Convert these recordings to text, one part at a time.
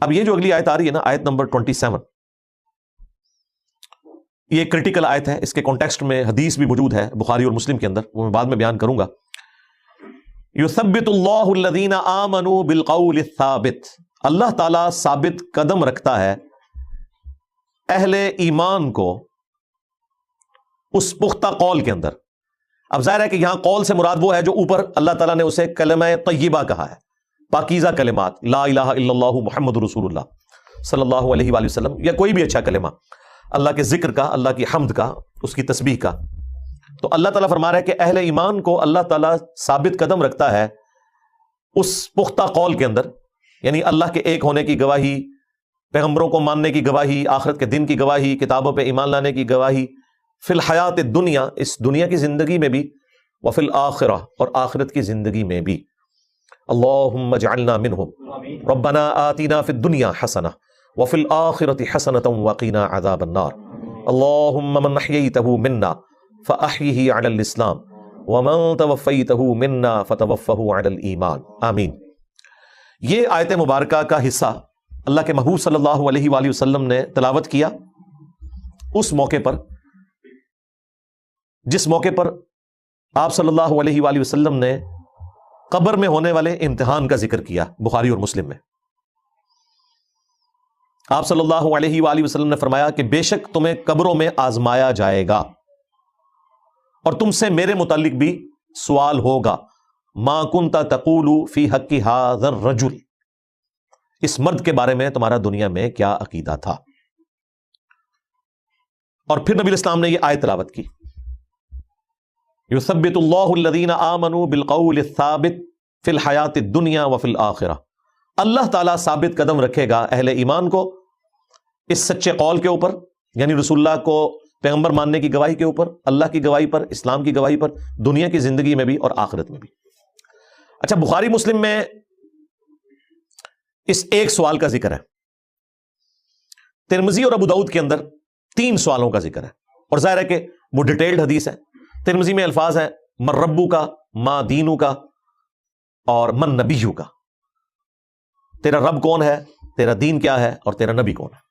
اب یہ جو اگلی آیت آ رہی ہے نا، آیت نمبر 27، یہ کرٹیکل آیت ہے، اس کے کانٹیکسٹ میں حدیث بھی موجود ہے بخاری اور مسلم کے اندر، وہ میں بعد میں بیان کروں گا. یثبت اللہ الذین آمنوا بالقول الثابت، اللہ تعالیٰ ثابت قدم رکھتا ہے اہل ایمان کو اس پختہ قول کے اندر. اب ظاہر ہے کہ یہاں قول سے مراد وہ ہے جو اوپر اللہ تعالیٰ نے اسے کلمہ طیبہ کہا ہے، پاکیزہ کلمات، لا الہ الا اللہ محمد رسول اللہ صلی اللہ علیہ وآلہ وسلم، یا کوئی بھی اچھا کلمہ اللہ کے ذکر کا، اللہ کی حمد کا، اس کی تسبیح کا. تو اللہ تعالیٰ فرما رہا ہے کہ اہل ایمان کو اللہ تعالیٰ ثابت قدم رکھتا ہے اس پختہ قول کے اندر، یعنی اللہ کے ایک ہونے کی گواہی، پیغمبروں کو ماننے کی گواہی، آخرت کے دن کی گواہی، کتابوں پہ ایمان لانے کی گواہی، فی الحیات الدنیا، اس دنیا کی زندگی میں بھی، وفی الآخرہ، اور آخرت کی زندگی میں بھی. اللہم اجعلنا منہم ربنا آتنا فی الدنیا حسنہ وفی الآخرۃ حسنۃ وقنا عذاب النار. اللہم من احییتہ منا فاحیہ علی الاسلام ومن توفیتہ منا فتوفہ علی الایمان. آمین. یہ آیت مبارکہ کا حصہ اللہ کے محبوب صلی اللہ علیہ وآلہ وسلم نے تلاوت کیا اس موقع پر جس موقع پر آپ صلی اللہ علیہ وآلہ وسلم نے قبر میں ہونے والے امتحان کا ذکر کیا بخاری اور مسلم میں. آپ صلی اللہ علیہ وآلہ وسلم نے فرمایا کہ بے شک تمہیں قبروں میں آزمایا جائے گا اور تم سے میرے متعلق بھی سوال ہوگا. ما کنت تقول فی حق ھذا الرجل، اس مرد کے بارے میں تمہارا دنیا میں کیا عقیدہ تھا. اور پھر نبی اسلام نے یہ آیت تلاوت کی، یثبت اللہ الذین آمنوا بالقول الثابت فی الحیات الدنیا وفی الآخرہ. اللہ تعالیٰ ثابت قدم رکھے گا اہل ایمان کو اس سچے قول کے اوپر، یعنی رسول اللہ کو پیغمبر ماننے کی گواہی کے اوپر، اللہ کی گواہی پر، اسلام کی گواہی پر، دنیا کی زندگی میں بھی اور آخرت میں بھی. اچھا، بخاری مسلم میں اس ایک سوال کا ذکر ہے. ترمذی اور ابو داؤد کے اندر 3 سوالوں کا ذکر ہے، اور ظاہر ہے کہ وہ ڈیٹیلڈ حدیث ہے. ترمذی میں الفاظ ہیں من ربو کا، ما دینو کا، اور من نبیو کا. تیرا رب کون ہے، تیرا دین کیا ہے، اور تیرا نبی کون ہے.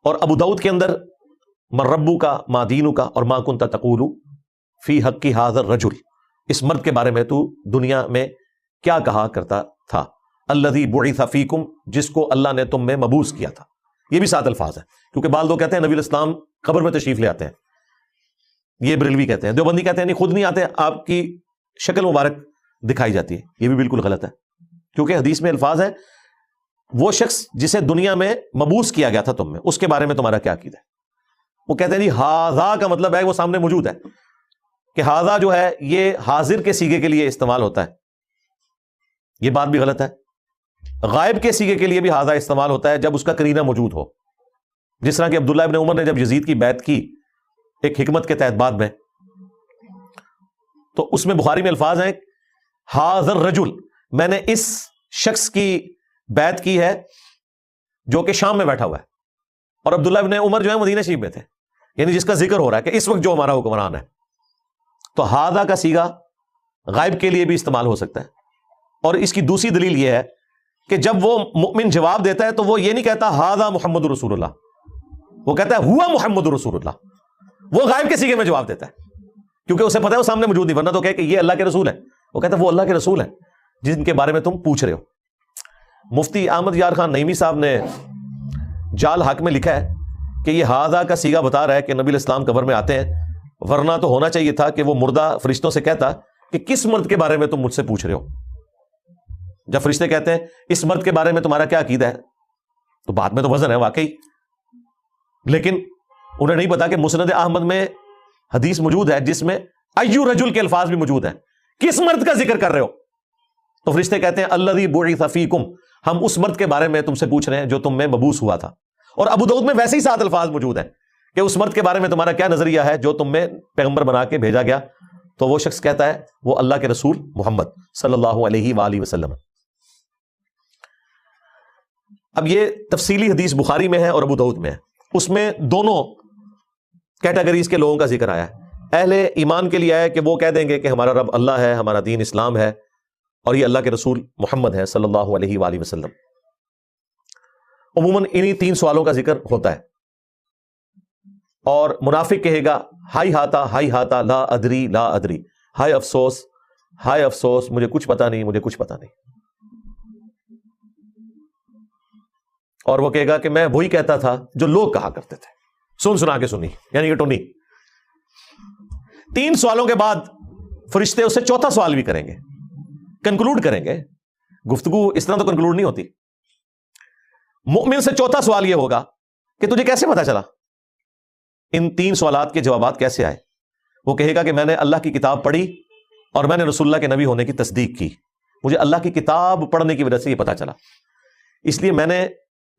اور ابو داؤد کے اندر من ربو کا، ما دینو کا، اور ما کنت تقول فی حق ھذا الرجل، اس مرد کے بارے میں تو دنیا میں کیا کہا کرتا تھا. الذی بعث فیکم، جس کو اللہ نے تم میں مبعوث کیا تھا. یہ بھی 7 الفاظ ہیں، کیونکہ بعض لوگ کہتے ہیں نبی الاسلام قبر میں تشریف لے آتے ہیں، یہ بریلوی کہتے ہیں. دیوبندی کہتے ہیں نہیں، خود نہیں آتے، آپ کی شکل مبارک دکھائی جاتی ہے. یہ بھی بالکل غلط ہے، کیونکہ حدیث میں الفاظ ہے وہ شخص جسے دنیا میں مبعوث کیا گیا تھا تم میں، اس کے بارے میں تمہارا کیا عقیدہ ہے. وہ کہتے ہیں جی ہاذا کا مطلب ہے وہ سامنے موجود ہے، کہ ہاذا جو ہے یہ حاضر کے صیغے کے لیے استعمال ہوتا ہے. یہ بات بھی غلط ہے. غائب کے صیغے کے لیے بھی ہاذا استعمال ہوتا ہے جب اس کا قرینہ موجود ہو. جس طرح کہ عبداللہ ابن عمر نے جب یزید کی بیعت کی ایک حکمت کے تحت بعد میں، تو اس میں بخاری میں الفاظ ہیں ھذا الرجل، میں نے اس شخص کی بیعت کی ہے جو کہ شام میں بیٹھا ہوا ہے. اور عبداللہ ابن عمر جو ہے مدینہ شریف میں تھے، یعنی جس کا ذکر ہو رہا ہے کہ اس وقت جو ہمارا حکمران ہے. تو ھذا کا صیغہ غائب کے لیے بھی استعمال ہو سکتا ہے. اور اس کی دوسری دلیل یہ ہے کہ جب وہ مؤمن جواب دیتا ہے تو وہ یہ نہیں کہتا ھذا محمد رسول اللہ، وہ کہتا ہے ہوا محمد رسول اللہ. وہ غائب کے صیغے میں جواب دیتا ہے، کیونکہ اسے پتہ ہے وہ سامنے موجود نہیں، ورنہ تو کہے کہ یہ اللہ کے رسول ہے. وہ کہتا ہے وہ اللہ کے رسول ہیں جن کے بارے میں تم پوچھ رہے ہو. مفتی احمد یار خان نعیمی صاحب نے جال حق میں لکھا ہے کہ یہ ھذا کا صیغہ بتا رہا ہے کہ نبی الاسلام قبر میں آتے ہیں، ورنہ تو ہونا چاہیے تھا کہ وہ مردہ فرشتوں سے کہتا کہ کس مرد کے بارے میں تم مجھ سے پوچھ رہے ہو. جب فرشتے کہتے ہیں اس مرد کے بارے میں تمہارا کیا عقیدہ ہے، تو بات میں تو وزن ہے واقعی. لیکن انہیں نہیں پتا کہ مسند احمد میں حدیث موجود ہے جس میں ایو رجل کے الفاظ بھی موجود ہیں، کس مرد کا ذکر کر رہے ہو. تو فرشتے کہتے ہیں الذی بعث فیکم، ہم اس مرد کے بارے میں تم سے پوچھ رہے ہیں جو تم میں مبعوث ہوا تھا. اور ابو داؤد میں ویسے ہی 7 الفاظ موجود ہیں کہ اس مرد کے بارے میں تمہارا کیا نظریہ ہے جو تم میں پیغمبر بنا کے بھیجا گیا. تو وہ شخص کہتا ہے وہ اللہ کے رسول محمد صلی اللہ علیہ وآلہ وسلم. اب یہ تفصیلی حدیث بخاری میں ہے اور ابو داؤد میں ہے. اس میں دونوں کیٹیگریز کے لوگوں کا ذکر آیا ہے. اہل ایمان کے لیے آیا کہ وہ کہہ دیں گے کہ ہمارا رب اللہ ہے، ہمارا دین اسلام ہے، اور یہ اللہ کے رسول محمد ہے صلی اللہ علیہ وآلہ وسلم. عموماً انہی 3 سوالوں کا ذکر ہوتا ہے. اور منافق کہے گا ہائی ہاتا لا ادری لا ادری، ہائے افسوس مجھے کچھ پتا نہیں. اور وہ کہے گا کہ میں وہی کہتا تھا جو لوگ کہا کرتے تھے، سنا کے سنی، یعنی کہ ٹونی. 3 سوالوں کے بعد فرشتے اسے چوتھا سوال بھی کریں گے، کنکلوڈ کریں گے. گفتگو اس طرح تو کنکلوڈ نہیں ہوتی. مومن سے چوتھا سوال یہ ہوگا کہ تجھے کیسے پتا چلا، ان 3 سوالات کے جوابات کیسے آئے؟ وہ کہے گا کہ میں نے اللہ کی کتاب پڑھی اور میں نے رسول اللہ کے نبی ہونے کی تصدیق کی. مجھے اللہ کی کتاب پڑھنے کی وجہ سے یہ پتا چلا. اس لیے میں نے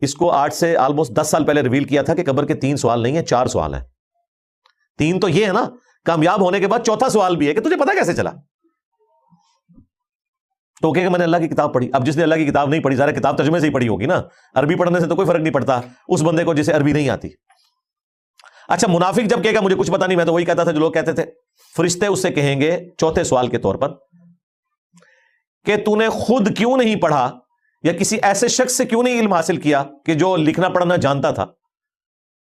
اس کو 8 سے آلموسٹ 10 سال پہلے ریویل کیا تھا کہ قبر کے 3 سوال نہیں ہیں، 4 سوال ہیں. 3 تو یہ ہے نا، کامیاب ہونے کے بعد چوتھا سوال بھی ہے کہ تجھے پتا کیسے چلا. تو کہ میں نے اللہ کی کتاب پڑھی. اب جس نے اللہ کی کتاب نہیں پڑھی، ظاہر کتاب ترجمے سے ہی پڑھی ہوگی نا، عربی پڑھنے سے تو کوئی فرق نہیں پڑتا اس بندے کو جسے عربی نہیں آتی. اچھا منافق جب کہے گا مجھے کچھ پتا نہیں، میں تو وہی کہتا تھا جو لوگ کہتے تھے، فرشتے اس سے کہیں گے چوتھے سوال کے طور پر کہ تو نے خود کیوں نہیں پڑھا یا کسی ایسے شخص سے کیوں نہیں علم حاصل کیا کہ جو لکھنا پڑھنا جانتا تھا؟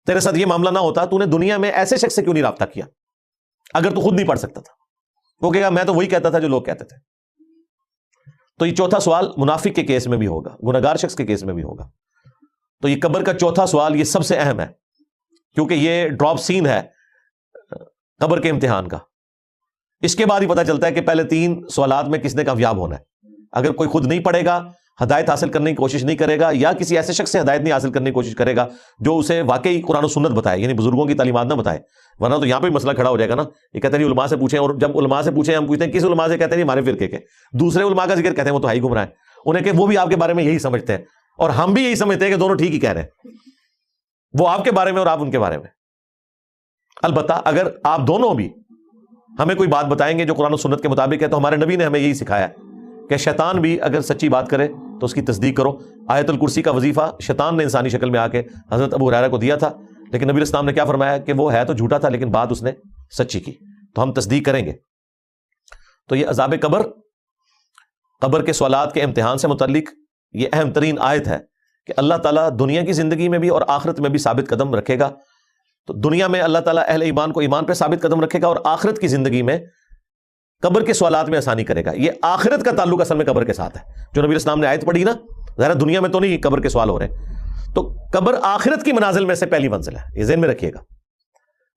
تیرے ساتھ یہ معاملہ نہ ہوتا، تو نے دنیا میں ایسے شخص سے کیوں نہیں رابطہ کیا اگر تو خود نہیں پڑھ سکتا تھا؟ وہ کہے گا میں تو وہی کہتا تھا جو لوگ کہتے تھے. تو یہ چوتھا سوال منافق کے کیس میں بھی ہوگا، گنہگار شخص کے کیس میں بھی ہوگا. تو یہ قبر کا چوتھا سوال یہ سب سے اہم ہے، کیونکہ یہ ڈراپ سین ہے قبر کے امتحان کا. اس کے بعد ہی پتا چلتا ہے کہ پہلے 3 سوالات میں کس نے کامیاب ہونا ہے. اگر کوئی خود نہیں پڑھے گا، ہدایت حاصل کرنے کی کوشش نہیں کرے گا، یا کسی ایسے شخص سے ہدایت نہیں حاصل کرنے کی کوشش کرے گا جو اسے واقعی قرآن و سنت بتائے، یعنی بزرگوں کی تعلیمات نہ بتائے، ورنہ تو یہاں پہ بھی مسئلہ کھڑا ہو جائے گا نا. یہ کہتے ہیں علماء سے پوچھیں، اور جب علماء سے پوچھیں ہم پوچھتے ہیں کس علماء سے، کہتے ہیں ہمارے فرقے کے. دوسرے علماء کا ذکر کہتے ہیں وہ تو ہائی گمراہ ہیں، انہیں کہ وہ بھی آپ کے بارے میں یہی سمجھتے ہیں، اور ہم بھی یہی سمجھتے ہیں کہ دونوں ٹھیک ہی کہہ رہے ہیں، وہ آپ کے بارے میں اور آپ ان کے بارے میں. البتہ اگر آپ دونوں بھی ہمیں کوئی بات بتائیں گے جو قرآن و سنت کے مطابق ہے، تو ہمارے نبی نے ہمیں یہی سکھایا کہ شیطان بھی اگر سچی بات کرے تو اس کی تصدیق کرو. آیت الکرسی کا وظیفہ شیطان نے انسانی شکل میں آ کے حضرت ابو ہریرہ کو دیا تھا، لیکن نبی اسلام نے کیا فرمایا کہ وہ ہے تو جھوٹا تھا لیکن بات اس نے سچی کی، تو ہم تصدیق کریں گے. تو یہ عذاب قبر کے سوالات کے امتحان سے متعلق یہ اہم ترین آیت ہے کہ اللہ تعالیٰ دنیا کی زندگی میں بھی اور آخرت میں بھی ثابت قدم رکھے گا. تو دنیا میں اللہ تعالیٰ اہل ایمان کو ایمان پہ ثابت قدم رکھے گا، اور آخرت کی زندگی میں قبر کے سوالات میں آسانی کرے گا. یہ آخرت کا تعلق اصل میں قبر کے ساتھ ہے. جو نبی اسلام نے آیت پڑھی نا، ظاہر دنیا میں تو نہیں قبر کے سوال ہو رہے ہیں، تو قبر آخرت کی منازل میں سے پہلی منزل ہے، یہ ذہن میں رکھیے گا.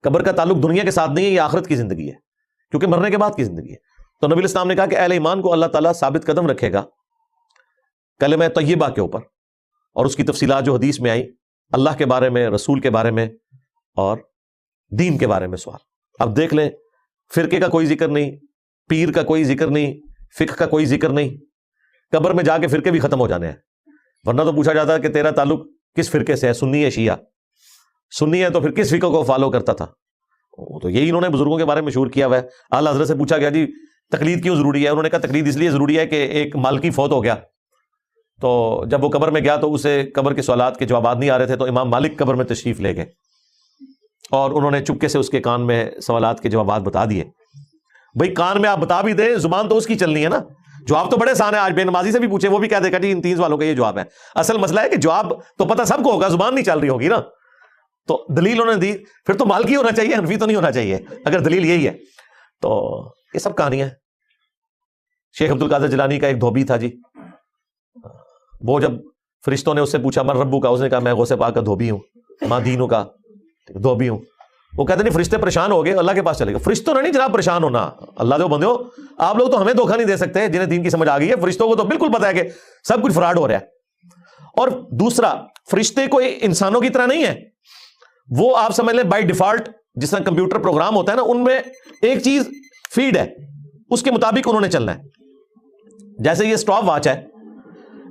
قبر کا تعلق دنیا کے ساتھ نہیں ہے، یہ آخرت کی زندگی ہے، کیونکہ مرنے کے بعد کی زندگی ہے. تو نبی اسلام نے کہا کہ اہل ایمان کو اللہ تعالیٰ ثابت قدم رکھے گا کلمہ طیبہ کے اوپر، اور اس کی تفصیلات جو حدیث میں آئی اللہ کے بارے میں، رسول کے بارے میں اور دین کے بارے میں سوال. اب دیکھ لیں، فرقے کا کوئی ذکر نہیں، پیر کا کوئی ذکر نہیں، فقہ کا کوئی ذکر نہیں. قبر میں جا کے فرقے بھی ختم ہو جانے ہیں، ورنہ تو پوچھا جاتا ہے کہ تیرا تعلق کس فرقے سے ہے، سنی ہے شیعہ؟ سنی ہے تو پھر کس فقہ کو فالو کرتا تھا؟ تو یہی انہوں نے بزرگوں کے بارے میں مشہور کیا ہوا ہے. اعلیٰ حضرت سے پوچھا گیا جی تقلید کیوں ضروری ہے؟ انہوں نے کہا تقلید اس لیے ضروری ہے کہ ایک مالکی فوت ہو گیا، تو جب وہ قبر میں گیا تو اسے قبر کے سوالات کے جوابات نہیں آ رہے تھے، تو امام مالک قبر میں تشریف لے گئے اور انہوں نے چپکے سے اس کے کان میں سوالات کے جوابات بتا دیے. بھئی کان میں آپ بتا بھی دیں، زبان تو اس کی چلنی ہے نا. جواب تو بڑے آسان ہے، آج بے نمازی سے بھی پوچھے وہ بھی کہہ دے گا جی ان 3 سوالوں کا یہ جواب ہے. اصل مسئلہ ہے کہ جواب تو پتہ سب کو ہوگا، زبان نہیں چل رہی ہوگی نا. تو دلیل انہوں نے دی، پھر تو مالکی ہونا چاہیے، حنفی تو نہیں ہونا چاہیے اگر دلیل یہی ہے. تو یہ سب کہانیاں. شیخ عبد القادر جیلانی کا ایک دھوبی تھا جی، وہ جب فرشتوں نے اس سے پوچھا من ربو کا، اس نے کہا میں غوث پاک کا دھوبی ہوں، ماں دینوں کا دھوبی ہوں. وہ کہتے نہیں فرشتے پریشان ہو گئے، اللہ کے پاس چلے گا. فرشتوں نے نہیں جناب پریشان ہونا، اللہ دے بندے ہو آپ لوگ تو ہمیں دھوکہ نہیں دے سکتے جنہیں دین کی سمجھ آ گئی ہے. فرشتوں کو تو بالکل پتا ہے کہ سب کچھ فراڈ ہو رہا ہے. اور دوسرا، فرشتے کوئی انسانوں کی طرح نہیں ہے، وہ آپ سمجھ لیں بائی ڈیفالٹ جس طرح کمپیوٹر پروگرام ہوتا ہے نا، ان میں ایک چیز فیڈ ہے، اس کے مطابق انہوں نے چلنا ہے. جیسے یہ سٹاپ واچ ہے،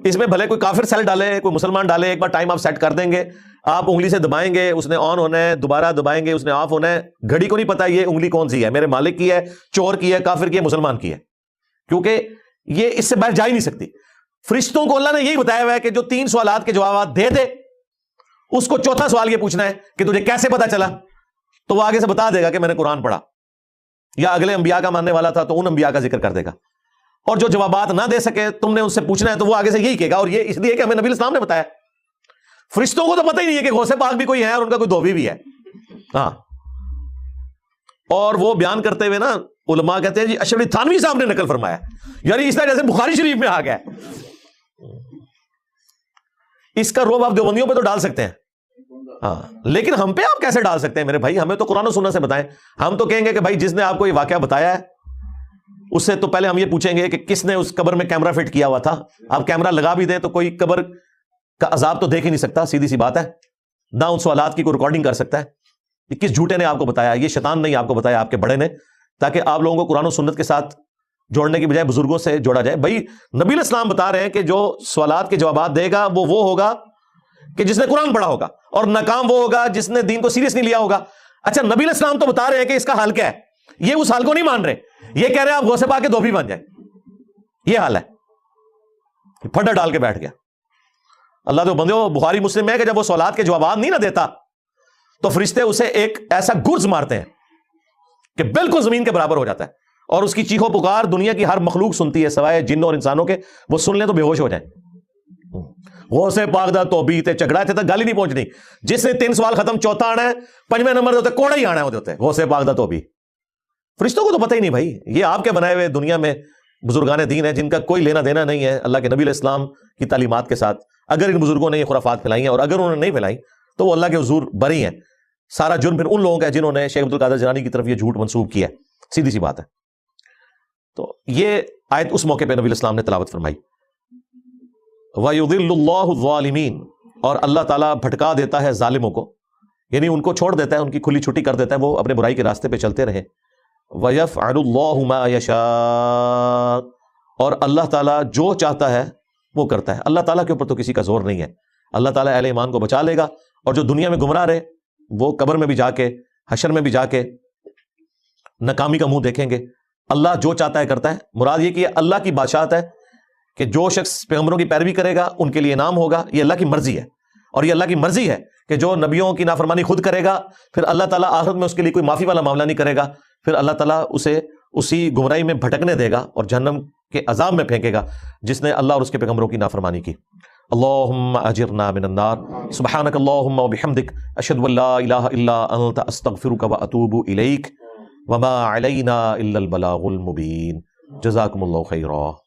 اس میں بھلے کوئی کافر سیل ڈالے کوئی مسلمان ڈالے، ایک بار ٹائم آپ سیٹ کر دیں گے، آپ انگلی سے دبائیں گے اس نے آن ہونا ہے، دوبارہ دبائیں گے اس نے آف ہونا ہے. گھڑی کو نہیں پتا یہ انگلی کون سی ہے، میرے مالک کی ہے، چور کی ہے، کافر کی ہے، مسلمان کی ہے، کیونکہ یہ اس سے باہر جا ہی نہیں سکتی. فرشتوں کو اللہ نے یہی بتایا ہوا ہے کہ جو 3 سوالات کے جوابات دے دے، اس کو چوتھا سوال یہ پوچھنا ہے کہ تجھے کیسے پتا چلا، تو وہ آگے سے بتا دے گا کہ میں نے قرآن پڑھا، یا اگلے انبیاء کا ماننے والا تھا تو ان انبیاء کا ذکر کر دے گا. اور جو جوابات نہ دے سکے تم نے ان سے پوچھنا ہے تو وہ آگے سے یہی کہے گا، اور یہ اس لیے کہ ہمیں نبی اسلام نے بتایا. فرشتوں کو تو پتہ ہی نہیں ہے کہ غوث پاک بھی کوئی ہے اور ان کا کوئی دھوبی بھی ہے. ہاں, اور وہ بیان کرتے ہوئے نا علماء کہتے ہیں جی اشرف علی تھانوی صاحب نے نقل فرمایا, یعنی اس طرح جیسے بخاری شریف میں آ گیا. اس کا روب آپ دیوبندیوں پہ تو ڈال سکتے ہیں, ہاں, لیکن ہم پہ آپ کیسے ڈال سکتے ہیں میرے بھائی؟ ہمیں تو قرآن و سنت سے بتائیں. ہم تو کہیں گے کہ بھائی جس نے آپ کو یہ واقعہ بتایا ہے اس سے تو پہلے ہم یہ پوچھیں گے کہ کس نے اس قبر میں کیمرہ فٹ کیا ہوا تھا. آپ کیمرہ لگا بھی دیں تو کوئی قبر کا عذاب تو دیکھ ہی نہیں سکتا, سیدھی سی بات ہے. نہ ان سوالات کی کوئی ریکارڈنگ کر سکتا ہے. یہ کس جھوٹے نے آپ کو بتایا؟ یہ شیطان نہیں آپ کو بتایا, آپ کے بڑے نے, تاکہ آپ لوگوں کو قرآن و سنت کے ساتھ جوڑنے کی بجائے بزرگوں سے جوڑا جائے. بھائی نبی علیہ السلام بتا رہے ہیں کہ جو سوالات کے جوابات دے گا وہ ہوگا کہ جس نے قرآن پڑھا ہوگا, اور ناکام وہ ہوگا جس نے دین کو سیریس نہیں لیا ہوگا. اچھا نبی علیہ السلام تو بتا رہے ہیں کہ اس کا حال کیا ہے, یہ اس حال کو نہیں مان رہے, یہ کہہ رہے ہیں آپ غوث پاک کے دھوبی بن جائیں. یہ حال ہے, پھڈا ڈال کے بیٹھ گیا. اللہ تو بندو, بخاری مسلم ہے کہ جب وہ سوالات کے جوابات نہیں نہ دیتا تو فرشتے اسے ایک ایسا گرز مارتے ہیں کہ بالکل زمین کے برابر ہو جاتا ہے, اور اس کی چیخو پکار دنیا کی ہر مخلوق سنتی ہے سوائے جنوں اور انسانوں کے. وہ سن لیں تو بے ہوش ہو جائیں. غوث پاک دا توبی تے چگڑا تے گل ہی نہیں پہنچنی. جس نے 3 سوال ختم, چوتھا آنا ہے, 5ویں نمبر دے کوڑا ہی آنا ہے. وہ غوث پاک دا توبی. فرشتوں کو تو پتہ ہی نہیں بھائی, یہ آپ کے بنائے ہوئے دنیا میں بزرگان دین ہیں جن کا کوئی لینا دینا نہیں ہے اللہ کے نبی علیہ السلام کی تعلیمات کے ساتھ. اگر ان بزرگوں نے یہ خرافات پھیلائی ہیں, اور اگر انہوں نے نہیں پھیلائی, تو وہ اللہ کے حضور بری ہیں. سارا جرم پھر ان لوگوں کا ہے جنہوں نے شیخ عبد القادر جیلانی کی طرف یہ جھوٹ منسوب کیا ہے. سیدھی سی بات ہے. تو یہ آیت اس موقع پہ نبی علیہ السلام نے تلاوت فرمائی. وَيُضِلُّ اللَّهُ الظَّالِمِينَ, اور اللہ تعالیٰ بھٹکا دیتا ہے ظالموں کو, یعنی ان کو چھوڑ دیتا ہے, ان کی کھلی چھٹی کر دیتا ہے, وہ اپنے برائی کے راستے پہ چلتے رہے. وَيَفْعَلُ اللَّهُ مَا يَشَاءُ, اور اللہ تعالیٰ جو چاہتا ہے وہ کرتا ہے. اللہ تعالیٰ کے اوپر تو کسی کا زور نہیں ہے. اللہ تعالیٰ اہل ایمان کو بچا لے گا, اور جو دنیا میں گمراہ رہے وہ قبر میں بھی جا کے, حشر میں بھی جا کے ناکامی کا منہ دیکھیں گے. اللہ جو چاہتا ہے کرتا ہے. مراد یہ کہ اللہ کی بادشاہت ہے کہ جو شخص پیغمبروں کی پیروی کرے گا ان کے لیے انعام ہوگا. یہ اللہ کی مرضی ہے, اور یہ اللہ کی مرضی ہے کہ جو نبیوں کی نافرمانی خود کرے گا پھر اللہ تعالیٰ آخرت میں اس کے لیے کوئی معافی والا معاملہ نہیں کرے گا. پھر اللہ تعالیٰ اسے اسی گمراہی میں بھٹکنے دے گا اور جہنم کے عذاب میں پھینکے گا جس نے اللہ اور اس کے پیغمبروں کی نافرمانی کی. اللہم اجرنا من النار. سبحانک اللہم و بحمدک, اشہد ان لا الہ الا انت, استغفرک و اتوب الیک, وما علینا الا البلاغ المبین. جزاکم اللہ خیرا.